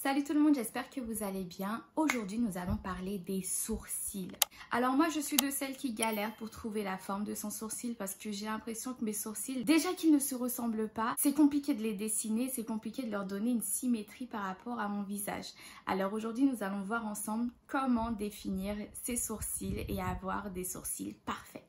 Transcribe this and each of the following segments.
Salut tout le monde, j'espère que vous allez bien. Aujourd'hui, nous allons parler des sourcils. Alors moi, je suis de celles qui galèrent pour trouver la forme de son sourcil parce que j'ai l'impression que mes sourcils, déjà qu'ils ne se ressemblent pas, c'est compliqué de les dessiner, c'est compliqué de leur donner une symétrie par rapport à mon visage. Alors aujourd'hui, nous allons voir ensemble comment définir ces sourcils et avoir des sourcils parfaits.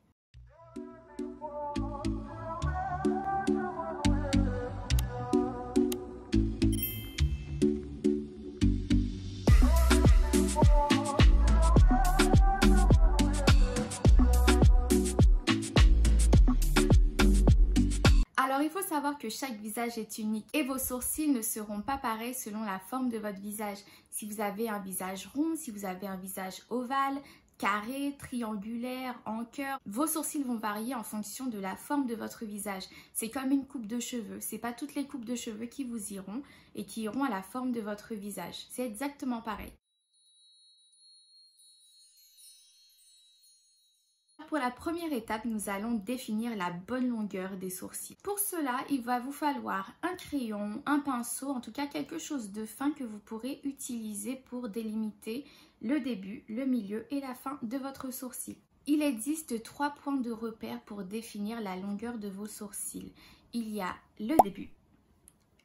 Alors il faut savoir que chaque visage est unique et vos sourcils ne seront pas pareils selon la forme de votre visage. Si vous avez un visage rond, si vous avez un visage ovale, carré, triangulaire, en cœur, vos sourcils vont varier en fonction de la forme de votre visage. C'est comme une coupe de cheveux, c'est pas toutes les coupes de cheveux qui vous iront et qui iront à la forme de votre visage. C'est exactement pareil. Pour la première étape, nous allons définir la bonne longueur des sourcils. Pour cela, il va vous falloir un crayon, un pinceau, en tout cas quelque chose de fin que vous pourrez utiliser pour délimiter le début, le milieu et la fin de votre sourcil. Il existe 3 points de repère pour définir la longueur de vos sourcils. Il y a le début,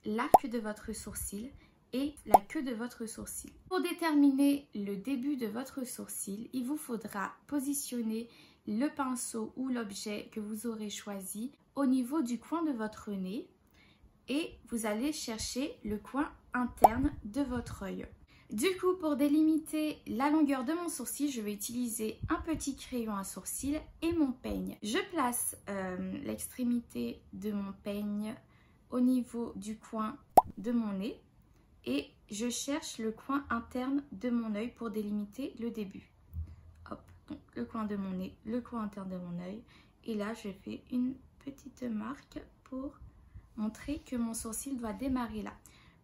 l'arc de votre sourcil et la queue de votre sourcil. Pour déterminer le début de votre sourcil, il vous faudra positionner le pinceau ou l'objet que vous aurez choisi au niveau du coin de votre nez et vous allez chercher le coin interne de votre œil. Du coup, pour délimiter la longueur de mon sourcil, je vais utiliser un petit crayon à sourcil et mon peigne. Je place l'extrémité de mon peigne au niveau du coin de mon nez et je cherche le coin interne de mon œil pour délimiter le début. Hop, donc le coin de mon nez, le coin interne de mon œil. Et là, je fais une petite marque pour montrer que mon sourcil doit démarrer là.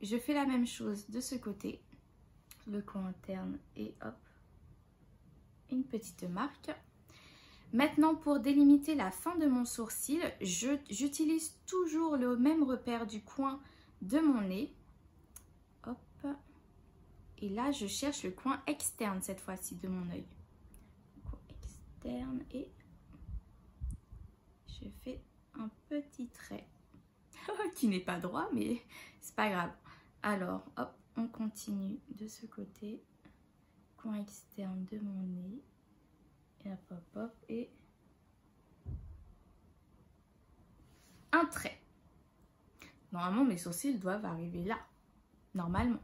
Je fais la même chose de ce côté, le coin interne et hop, une petite marque. Maintenant, pour délimiter la fin de mon sourcil, j'utilise toujours le même repère du coin de mon nez. Hop. Et là, je cherche le coin externe cette fois-ci de mon œil. Externe et je fais un petit trait qui n'est pas droit, mais c'est pas grave. Alors, hop, on continue de ce côté. Coin externe de mon nez. Et hop, hop, hop. Et un trait. Normalement, mes sourcils doivent arriver là. Normalement.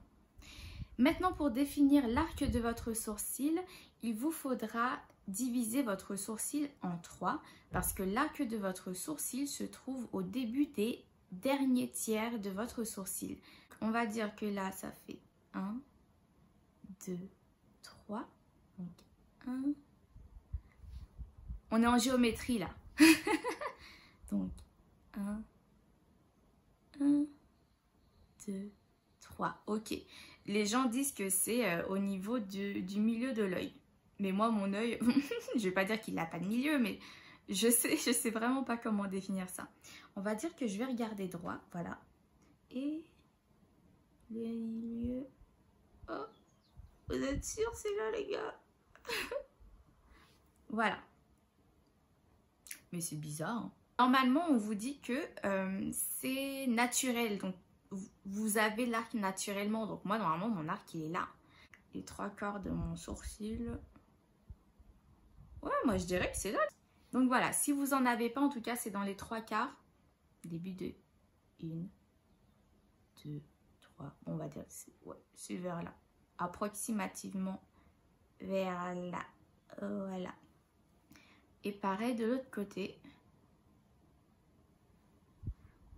Maintenant, pour définir l'arc de votre sourcil, il vous faudra diviser votre sourcil en 3 parce que l'arc de votre sourcil se trouve au début des derniers tiers de votre sourcil. On va dire que là, ça fait 1, 2, 3. Donc 1. On est en géométrie là. Donc 1, 2, 3. Ok. Les gens disent que c'est au niveau du milieu de l'œil. Mais moi, mon œil, je vais pas dire qu'il n'a pas de milieu, mais je sais vraiment pas comment définir ça. On va dire que je vais regarder droit, voilà. Et le milieu. Oh, vous êtes sûrs, c'est là, les gars? Voilà. Mais c'est bizarre. Hein. Normalement, on vous dit que c'est naturel, donc vous avez l'arc naturellement. Donc moi, normalement, mon arc, il est là. Les 3/4 de mon sourcil. Ouais, moi, je dirais que c'est là. Donc voilà, si vous en avez pas, en tout cas, c'est dans les 3/4. Début de 1, 2, 3. On va dire, ouais, c'est vers là. Approximativement vers là. Voilà. Et pareil de l'autre côté.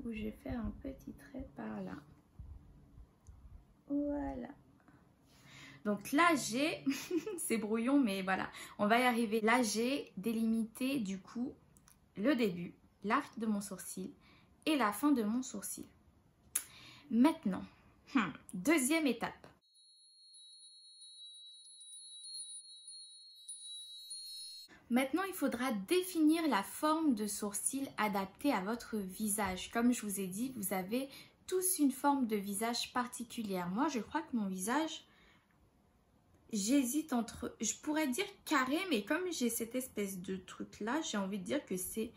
Où je vais faire un petit trait par là. Voilà. Donc là, j'ai, c'est brouillon, mais voilà, on va y arriver. Là, j'ai délimité du coup le début, l'arc de mon sourcil et la fin de mon sourcil. Maintenant, deuxième étape. Maintenant, il faudra définir la forme de sourcil adaptée à votre visage. Comme je vous ai dit, vous avez tous une forme de visage particulière. Moi, je crois que mon visage, j'hésite entre, je pourrais dire carré, mais comme j'ai cette espèce de truc-là, j'ai envie de dire que c'est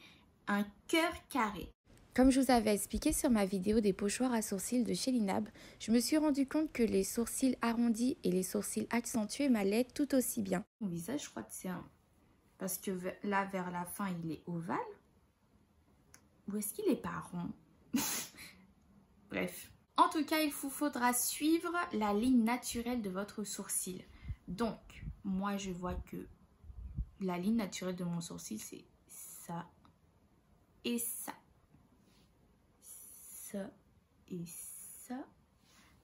un cœur carré. Comme je vous avais expliqué sur ma vidéo des pochoirs à sourcils de chez Linab, je me suis rendu compte que les sourcils arrondis et les sourcils accentués m'allaient tout aussi bien. Mon visage, je crois que c'est un... Parce que là, vers la fin, il est ovale. Ou est-ce qu'il n'est pas rond? Bref. En tout cas, il vous faudra suivre la ligne naturelle de votre sourcil. Donc, moi, je vois que la ligne naturelle de mon sourcil, c'est ça et ça. Ça et ça.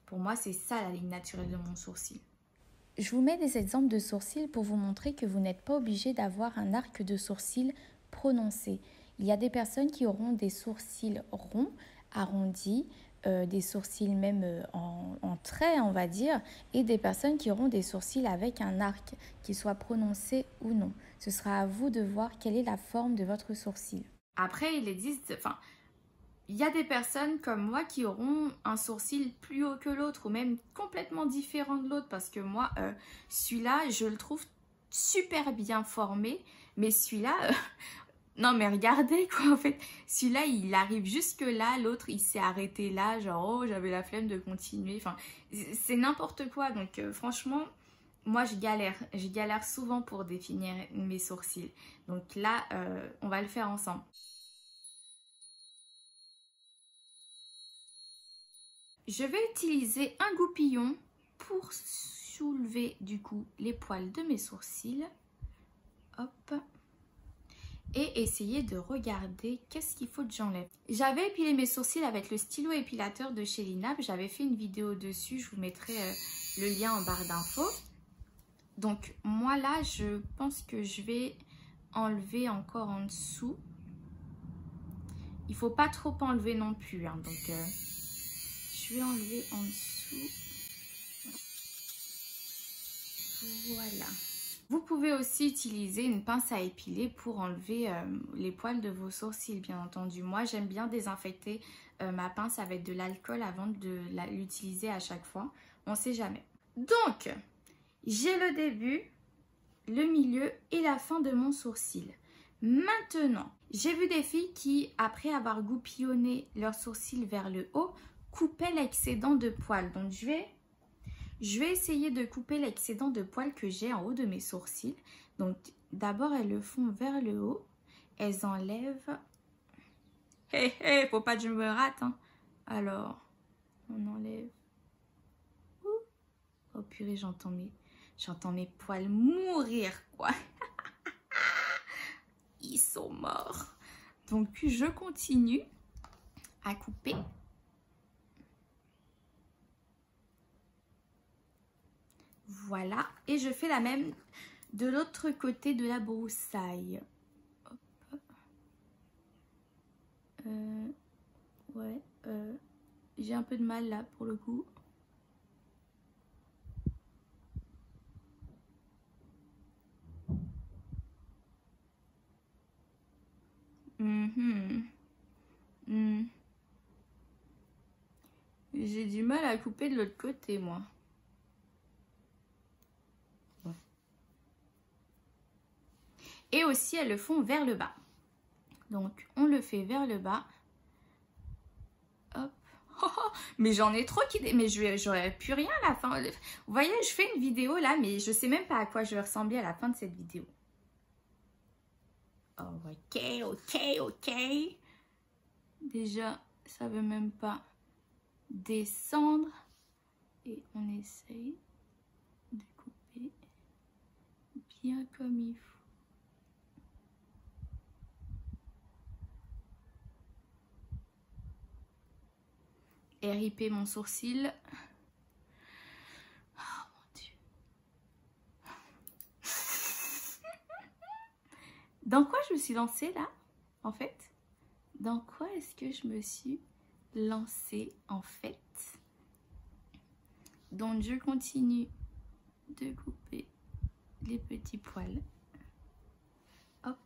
Pour moi, c'est ça la ligne naturelle de mon sourcil. Je vous mets des exemples de sourcils pour vous montrer que vous n'êtes pas obligé d'avoir un arc de sourcil prononcé. Il y a des personnes qui auront des sourcils ronds, arrondis, des sourcils même en trait, on va dire, et des personnes qui auront des sourcils avec un arc, qu'il soit prononcé ou non. Ce sera à vous de voir quelle est la forme de votre sourcil. Après, il existe... Enfin, il y a des personnes comme moi qui auront un sourcil plus haut que l'autre ou même complètement différent de l'autre parce que moi, celui-là, je le trouve super bien formé, mais celui-là, non mais regardez quoi en fait, celui-là il arrive jusque là, l'autre il s'est arrêté là, genre oh j'avais la flemme de continuer, enfin c'est n'importe quoi donc franchement, moi je galère souvent pour définir mes sourcils, donc là on va le faire ensemble. Je vais utiliser un goupillon pour soulever du coup les poils de mes sourcils. Hop. Et essayer de regarder qu'est-ce qu'il faut que j'enlève. J'avais épilé mes sourcils avec le stylo épilateur de chez Linab. J'avais fait une vidéo dessus. Je vous mettrai le lien en barre d'infos. Donc moi là, je pense que je vais enlever encore en dessous. Il ne faut pas trop enlever non plus. Hein, donc... je vais enlever en dessous. Voilà. Vous pouvez aussi utiliser une pince à épiler pour enlever les poils de vos sourcils, bien entendu. Moi, j'aime bien désinfecter ma pince avec de l'alcool avant de l'utiliser à chaque fois. On ne sait jamais. Donc, j'ai le début, le milieu et la fin de mon sourcil. Maintenant, j'ai vu des filles qui, après avoir goupillonné leurs sourcils vers le haut, couper l'excédent de poils. Donc je vais essayer de couper l'excédent de poils que j'ai en haut de mes sourcils. Donc d'abord elles le font vers le haut, elles enlèvent. Hé hé, faut pas que je me rate hein. Alors on enlève. Oh purée, j'entends mes poils mourir quoi. Ils sont morts. Donc je continue à couper. Voilà, et je fais la même de l'autre côté de la broussaille. Hop. Ouais, j'ai un peu de mal là pour le coup. J'ai du mal à couper de l'autre côté, moi. Ouais. Et aussi, elles le font vers le bas. Donc, on le fait vers le bas. Hop. Oh, oh, mais j'en ai trop qui... Mais j'aurais plus rien à la fin. Vous voyez, je fais une vidéo là, mais je sais même pas à quoi je vais ressembler à la fin de cette vidéo. Oh, ok. Déjà, ça veut même pas descendre. Et on essaye de couper bien comme il faut. RIP mon sourcil. Oh mon Dieu. Dans quoi je me suis lancée là, en fait? Dans quoi est-ce que je me suis lancée, en fait? Donc je continue de couper les petits poils. Hop.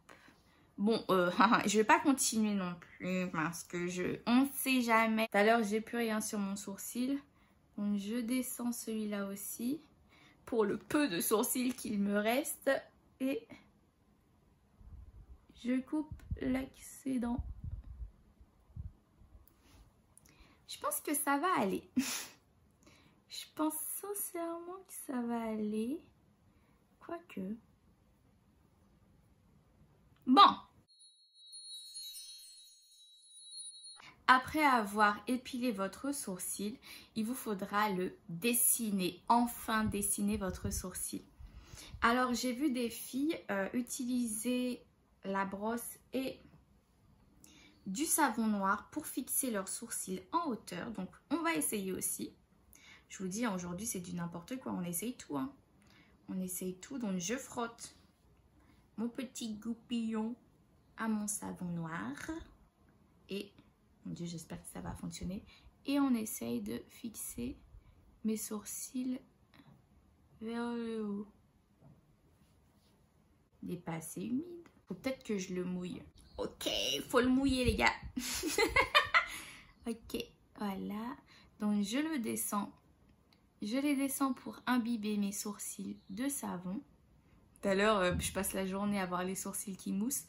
Bon, je vais pas continuer non plus parce que on ne sait jamais. Tout à l'heure, j'ai plus rien sur mon sourcil. Donc, je descends celui-là aussi pour le peu de sourcils qu'il me reste. Et je coupe l'excédent. Je pense que ça va aller. Je pense sincèrement que ça va aller. Quoique. Bon. Après avoir épilé votre sourcil, il vous faudra le dessiner. Enfin dessiner votre sourcil. Alors, j'ai vu des filles utiliser la brosse et du savon noir pour fixer leurs sourcils en hauteur. Donc, on va essayer aussi. Je vous dis, aujourd'hui, c'est du n'importe quoi. On essaye tout. Hein. On essaye tout. Donc, je frotte mon petit goupillon à mon savon noir. Et, mon Dieu, j'espère que ça va fonctionner. Et on essaye de fixer mes sourcils vers le haut. Il n'est pas assez humide. Faut peut-être que je le mouille. Ok, faut le mouiller les gars. Ok, voilà. Donc je le descends. Je les descends pour imbiber mes sourcils de savon. Tout à l'heure, je passe la journée à avoir les sourcils qui moussent.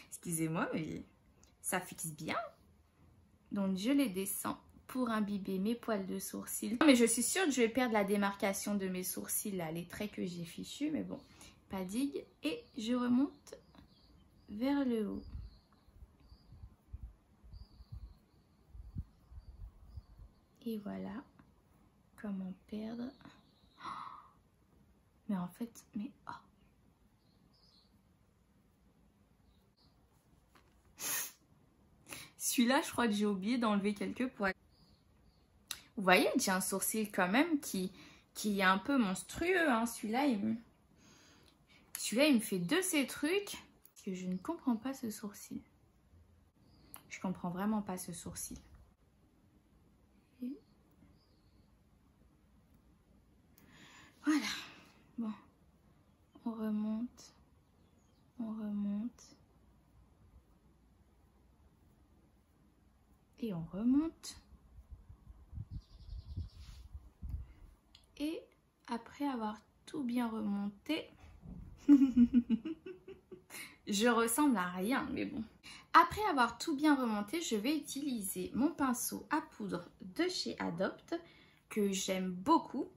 Excusez-moi, mais ça fixe bien. Donc je les descends pour imbiber mes poils de sourcils. Mais je suis sûre que je vais perdre la démarcation de mes sourcils, là, les traits que j'ai fichus, mais bon, pas digue. Et je remonte vers le haut. Et voilà comment perdre. Mais en fait, mais oh. Celui-là, je crois que j'ai oublié d'enlever quelques poils. Vous voyez, j'ai un sourcil quand même qui est un peu monstrueux. Hein. Celui-là, il me fait de ces trucs. Parce que je ne comprends pas ce sourcil. Je comprends vraiment pas ce sourcil. Et voilà. Bon. On remonte. On remonte. Et on remonte. Et après avoir tout bien remonté, je ressemble à rien, mais bon. Après avoir tout bien remonté, je vais utiliser mon pinceau à poudre de chez Adopt, que j'aime beaucoup.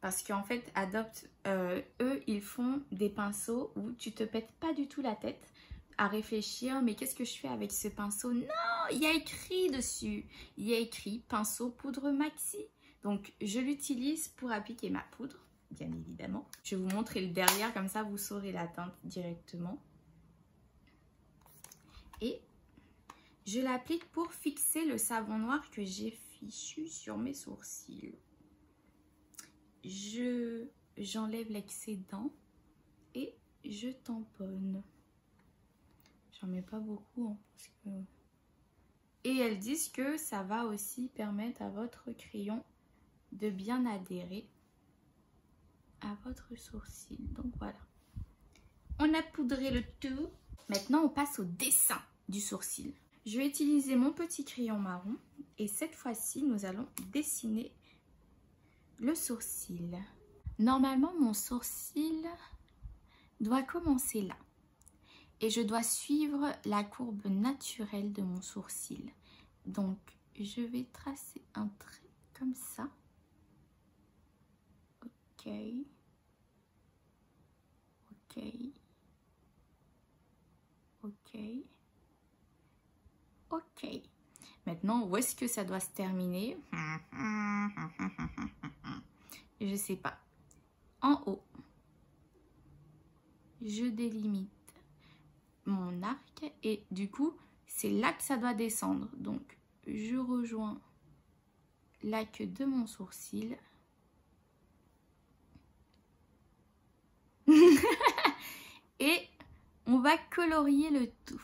Parce qu'en fait, Adopt, eux, ils font des pinceaux où tu te pètes pas du tout la tête à réfléchir. Mais qu'est-ce que je fais avec ce pinceau? Non, il y a écrit dessus. Il y a écrit pinceau poudre maxi. Donc, je l'utilise pour appliquer ma poudre, bien évidemment. Je vais vous montrer le derrière, comme ça, vous saurez la teinte directement. Et je l'applique pour fixer le savon noir que j'ai fichu sur mes sourcils. J'enlève l'excédent et je tamponne. J'en mets pas beaucoup, hein, parce que... Et elles disent que ça va aussi permettre à votre crayon de bien adhérer à votre sourcil. Donc voilà. On a poudré le tout. Maintenant, on passe au dessin du sourcil. Je vais utiliser mon petit crayon marron. Et cette fois-ci, nous allons dessiner le sourcil. Normalement, mon sourcil doit commencer là. Et je dois suivre la courbe naturelle de mon sourcil. Donc, je vais tracer un trait comme ça. Ok. Ok. Ok. Ok. Maintenant, où est-ce que ça doit se terminer? Je sais pas. En haut, je délimite mon arc et du coup, c'est là que ça doit descendre. Donc, je rejoins la queue de mon sourcil. Et on va colorier le tout.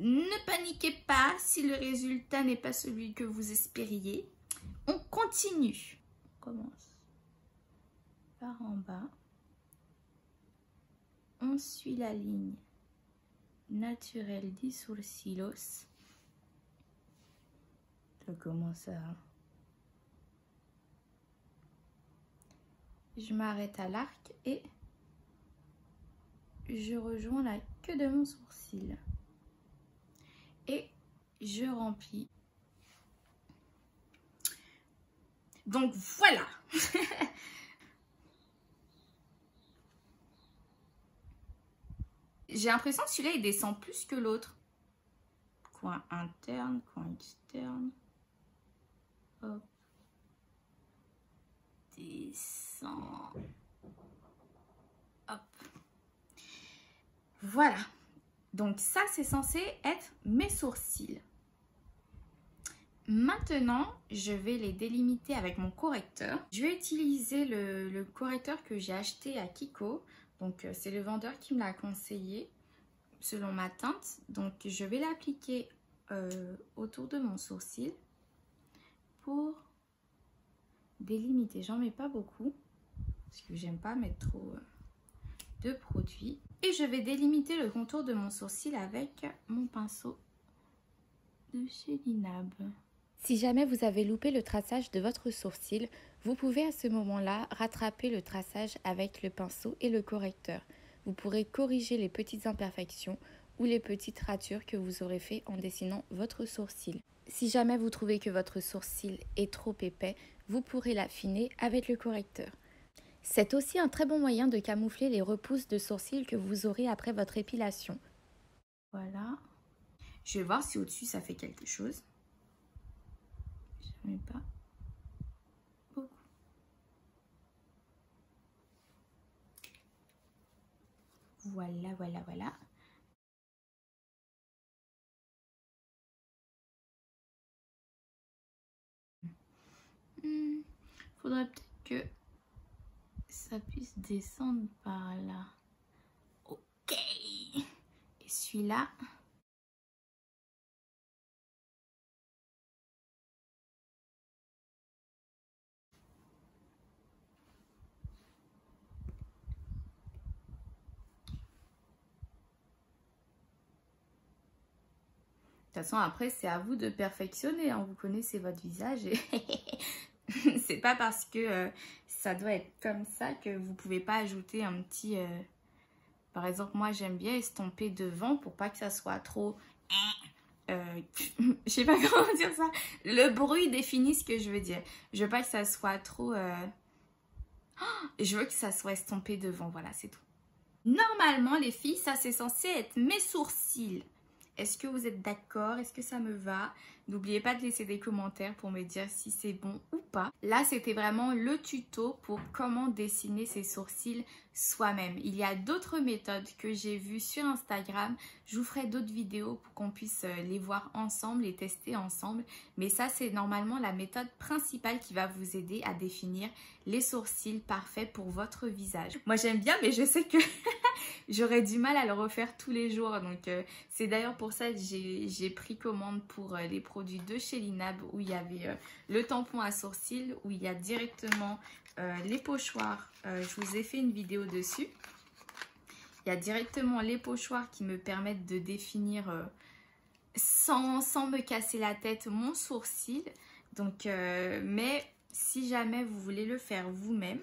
ne paniquez pas si le résultat n'est pas celui que vous espériez. On continue. On commence par en bas. On suit la ligne naturelle des sourcils. Je commence à... Je m'arrête à l'arc et je rejoins la queue de mon sourcil. Et je remplis. Donc voilà. J'ai l'impression que celui-là il descend plus que l'autre. Coin interne, coin externe. Hop. Descend. Hop. Voilà. Donc ça, c'est censé être mes sourcils. Maintenant, je vais les délimiter avec mon correcteur. Je vais utiliser le correcteur que j'ai acheté à Kiko. Donc, c'est le vendeur qui me l'a conseillé selon ma teinte. Donc, je vais l'appliquer autour de mon sourcil pour délimiter. J'en mets pas beaucoup parce que j'aime pas mettre trop de produit. Et je vais délimiter le contour de mon sourcil avec mon pinceau de chez Linab. Si jamais vous avez loupé le traçage de votre sourcil, vous pouvez à ce moment-là rattraper le traçage avec le pinceau et le correcteur. Vous pourrez corriger les petites imperfections ou les petites ratures que vous aurez fait en dessinant votre sourcil. Si jamais vous trouvez que votre sourcil est trop épais, vous pourrez l'affiner avec le correcteur. C'est aussi un très bon moyen de camoufler les repousses de sourcils que vous aurez après votre épilation. Voilà. Je vais voir si au-dessus ça fait quelque chose. Je ne mets pas beaucoup. Voilà, voilà, voilà. Faudrait peut-être que ça puisse descendre par là. Ok. Et celui-là. De toute façon, après, c'est à vous de perfectionner. Hein. Vous connaissez votre visage. Et c'est pas parce que ça doit être comme ça que vous pouvez pas ajouter un petit... Par exemple, moi, j'aime bien estomper devant pour pas que ça soit trop... je sais pas comment dire ça. Le bruit définit ce que je veux dire. Je veux pas que ça soit trop... Je veux que ça soit estompé devant. Voilà, c'est tout. Normalement, les filles, ça, c'est censé être mes sourcils. Est-ce que vous êtes d'accord? Est-ce que ça me va? N'oubliez pas de laisser des commentaires pour me dire si c'est bon ou pas. Là, c'était vraiment le tuto pour comment dessiner ses sourcils soi-même. Il y a d'autres méthodes que j'ai vues sur Instagram. Je vous ferai d'autres vidéos pour qu'on puisse les voir ensemble et tester ensemble. Mais ça, c'est normalement la méthode principale qui va vous aider à définir les sourcils parfaits pour votre visage. Moi, j'aime bien, mais je sais que j'aurais du mal à le refaire tous les jours. Donc, c'est d'ailleurs pour ça que j'ai pris commande pour les produits de chez Linab où il y avait le tampon à sourcils, où il y a directement les pochoirs. Je vous ai fait une vidéo dessus. Il y a directement les pochoirs qui me permettent de définir sans me casser la tête mon sourcil. Donc, mais si jamais vous voulez le faire vous-même,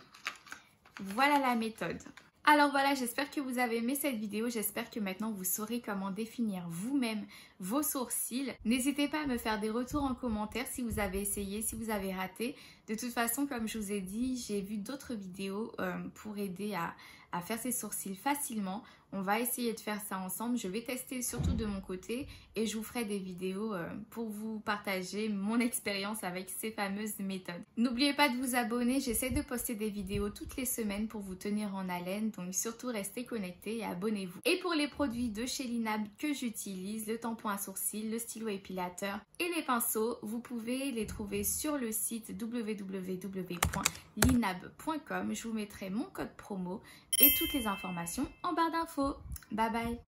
voilà la méthode. Alors voilà, j'espère que vous avez aimé cette vidéo. J'espère que maintenant vous saurez comment définir vous-même vos sourcils. N'hésitez pas à me faire des retours en commentaire si vous avez essayé, si vous avez raté. De toute façon, comme je vous ai dit, j'ai vu d'autres vidéos pour aider à faire ses sourcils facilement. On va essayer de faire ça ensemble. Je vais tester surtout de mon côté et je vous ferai des vidéos pour vous partager mon expérience avec ces fameuses méthodes. N'oubliez pas de vous abonner. J'essaie de poster des vidéos toutes les semaines pour vous tenir en haleine. Donc surtout restez connectés et abonnez-vous. Et pour les produits de chez Linab que j'utilise, le tampon à sourcils, le stylo épilateur et les pinceaux, vous pouvez les trouver sur le site www.linab.com. Je vous mettrai mon code promo et toutes les informations en barre d'infos. Bye bye!